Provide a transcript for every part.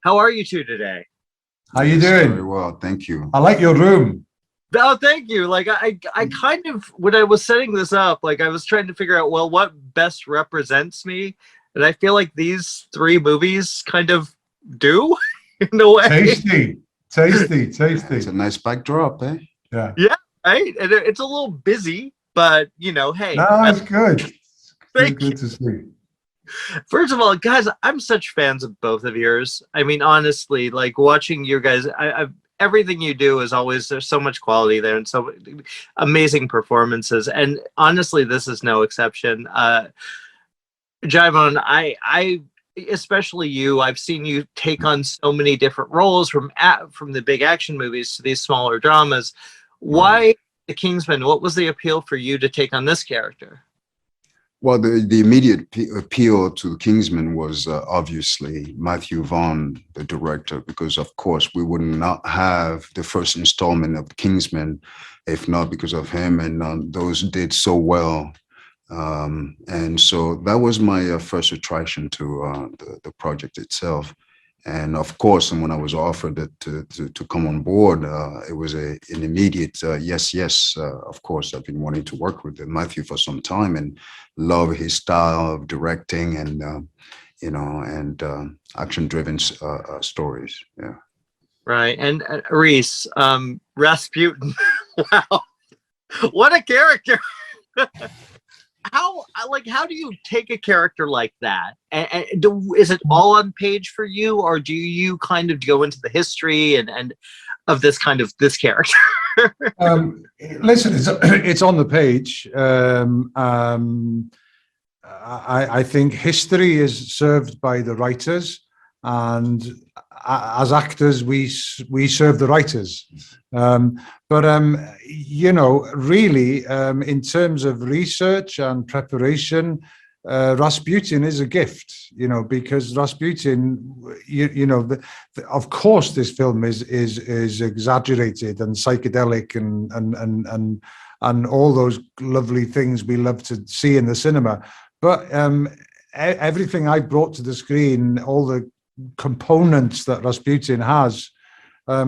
How are you two today? How you doing? Very well, thank you. I like your room. Oh, thank you. Like I kind of, when I was setting this up, like I was trying to figure out, well, what best represents me, and I feel like these three movies kind of do in a way. Tasty, tasty, tasty. It's a nice backdrop, eh? Yeah. Yeah, right. And it's a little busy, but hey. No, it's good. Thank good to see. First of all, guys, I'm such fans of both of yours. I mean, honestly, like watching you guys, everything you do is always, there's so much quality there and so amazing performances. And honestly, this is no exception. Djimon, I especially you, I've seen you take on so many different roles from the big action movies to these smaller dramas. Why The Kingsman? What was the appeal for you to take on this character? Well, the immediate appeal to Kingsman was obviously Matthew Vaughn, the director, because of course we would not have the first installment of Kingsman if not because of him, and those did so well. And so that was my first attraction to the project itself. And of course, and when I was offered it to come on board, it was an immediate yes. Of course, I've been wanting to work with Matthew for some time and love his style of directing and action-driven stories. Yeah. Right. And Rhys, Rasputin. Wow, what a character! How do you take a character like that? And is it all on page for you, or do you kind of go into the history and of this character? Listen, it's on the page. I think history is served by the writers, and as actors, we serve the writers. Really, in terms of research and preparation, Rasputin is a gift, because Rasputin, of course, this film is exaggerated and psychedelic and all those lovely things we love to see in the cinema. But everything I brought to the screen, all the components that Rasputin has, are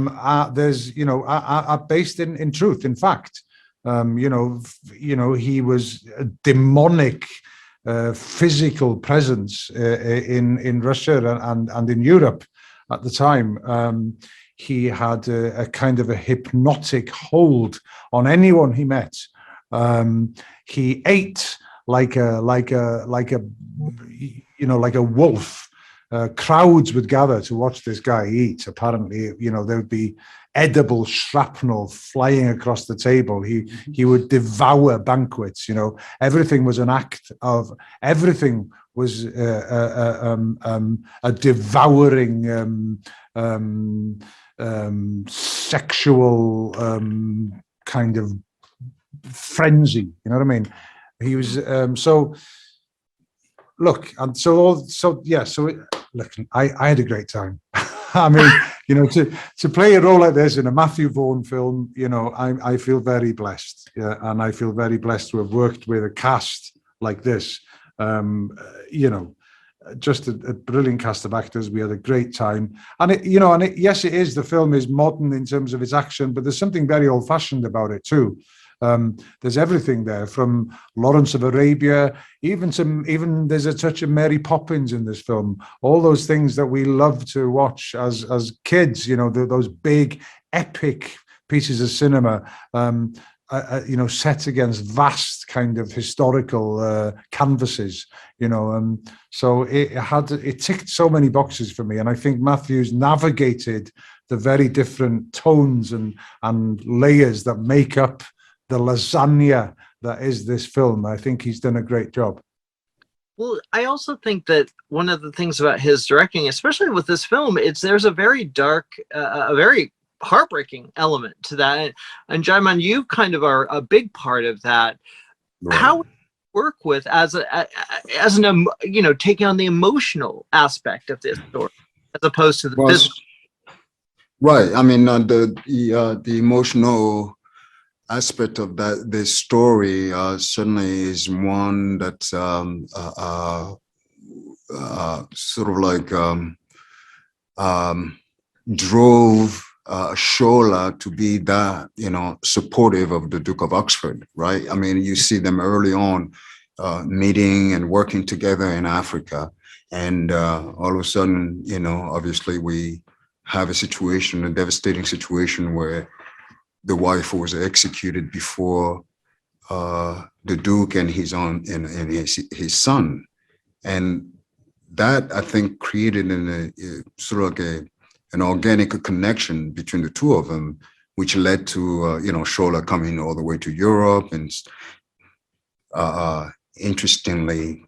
based in truth. In fact, he was a demonic physical presence in Russia and in Europe at the time. He had a kind of a hypnotic hold on anyone he met. He ate like a wolf. Crowds would gather to watch this guy eat. Apparently, there would be edible shrapnel flying across the table. He would devour banquets. Everything was an act of. Everything was a devouring sexual kind of frenzy. You know what I mean? He was Look, and look, I had a great time. I mean, to play a role like this in a Matthew Vaughn film, I feel very blessed. Yeah, and I feel very blessed to have worked with a cast like this. Just a brilliant cast of actors. We had a great time, and yes, it is. The film is modern in terms of its action, but there's something very old-fashioned about it too. There's everything there, from Lawrence of Arabia, even there's a touch of Mary Poppins in this film. All those things that we love to watch as kids, those big epic pieces of cinema, set against vast kind of historical canvases, so it ticked so many boxes for me. And I think Matthew's navigated the very different tones and layers that make up the lasagna that is this film. I think he's done a great job. Well, I also think that one of the things about his directing, especially with this film, there's a very dark, a very heartbreaking element to that. And Djimon, you kind of are a big part of that. Right. How would you work with taking on the emotional aspect of this story as opposed to the physical? Right. I mean, the emotional aspect of this story certainly is one that sort of like drove Shola to be that, supportive of the Duke of Oxford, right? I mean, you see them early on meeting and working together in Africa. And all of a sudden, obviously we have a devastating situation where the wife was executed before the Duke and his son. And that, I think, created sort of like an organic connection between the two of them, which led to, Shola coming all the way to Europe and interestingly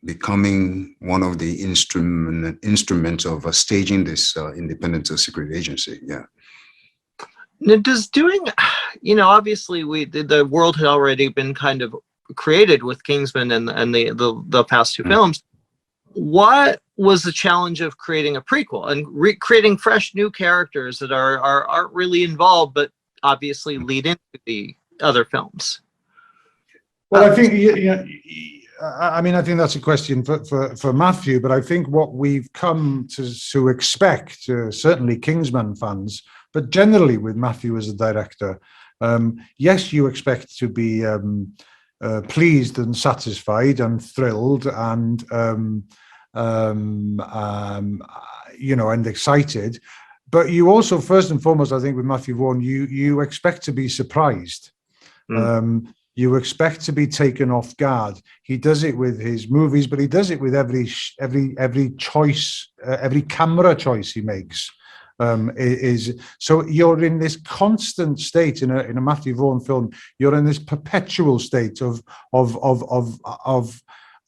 becoming one of the instruments of staging this independent secret agency. Yeah. Now, obviously the world had already been kind of created with Kingsman and the past two films. What was the challenge of creating a prequel and creating fresh new characters that aren't really involved, but obviously lead into the other films? Well, I think, I think that's a question for Matthew, but I think what we've come to expect, certainly Kingsman fans, but generally with Matthew as a director, yes, you expect to be pleased and satisfied and thrilled and and excited, but you also, first and foremost, I think with Matthew Vaughn, you expect to be surprised. You expect to be taken off guard. He does it with his movies, but he does it with every choice, every camera choice he makes. So you're in this constant state in a Matthew Vaughn film. You're in this perpetual state of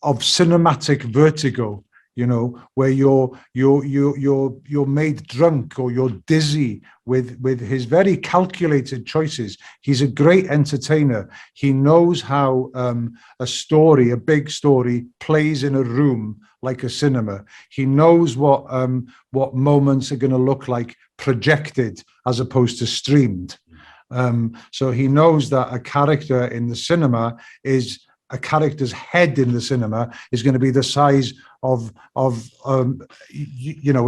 cinematic vertigo, where you're made drunk or you're dizzy with his very calculated choices. He's a great entertainer. He knows how a big story plays in a room like a cinema. He knows what moments are going to look like projected as opposed to streamed. So he knows that a character in the cinema a character's head in the cinema is going to be the size of a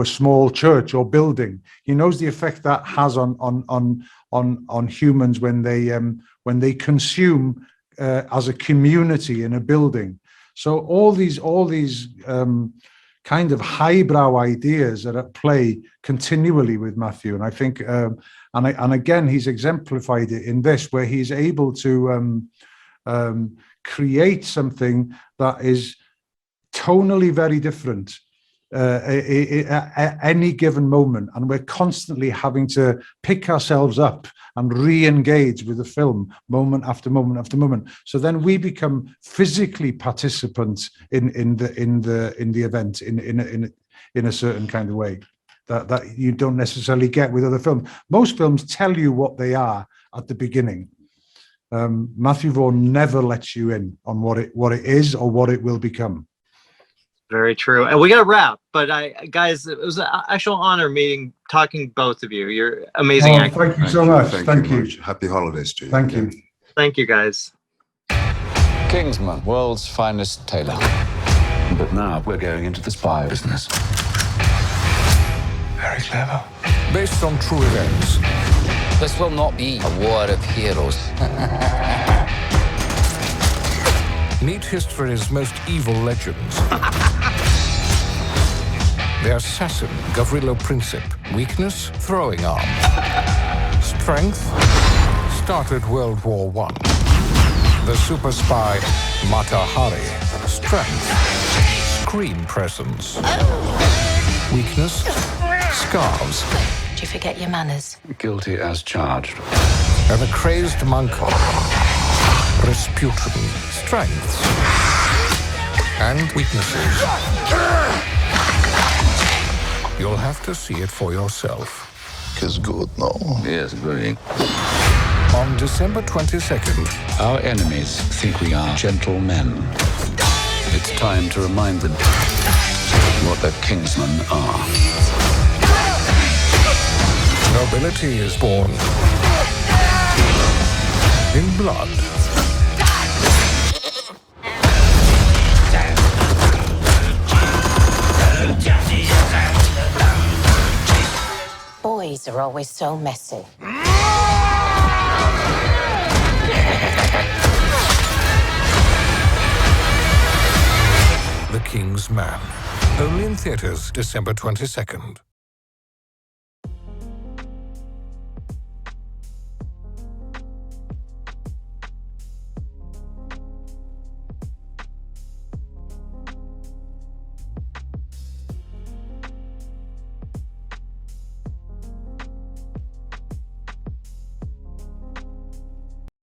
small church or building. He knows the effect that has on humans when they consume as a community in a building. So all these kind of highbrow ideas are at play continually with Matthew, and I think and again he's exemplified it in this, where he's able to create something that is tonally very different at any given moment, and we're constantly having to pick ourselves up and re-engage with the film moment after moment after moment. So then we become physically participants in the event in a certain kind of way that you don't necessarily get with other films. Most films tell you what they are at the beginning. Matthew Vaughn never lets you in on what it is or what it will become. Very true. And we got to wrap, but guys, it was an actual honor talking both of you. You're amazing. Thank you so much. Thank you. Happy holidays to you. Thank you. Thank you, guys. Kingsman, world's finest tailor. But now we're going into the spy business. Very clever. Based on true events. This will not be a war of heroes. Meet history's most evil legends. The assassin, Gavrilo Princip. Weakness, throwing arm. Strength, started World War I. The super spy, Mata Hari. Strength, screen presence. Weakness, scarves. Did you forget your manners? Guilty as charged. And the crazed monk, Rasputin. Strengths and weaknesses. You'll have to see it for yourself. It's good, no? Yes, very. On December 22nd. Our enemies think we are gentlemen. It's time to remind them what the Kingsmen are. Nobility is born in blood. These are always so messy. The King's Man. Only in theaters December 22nd.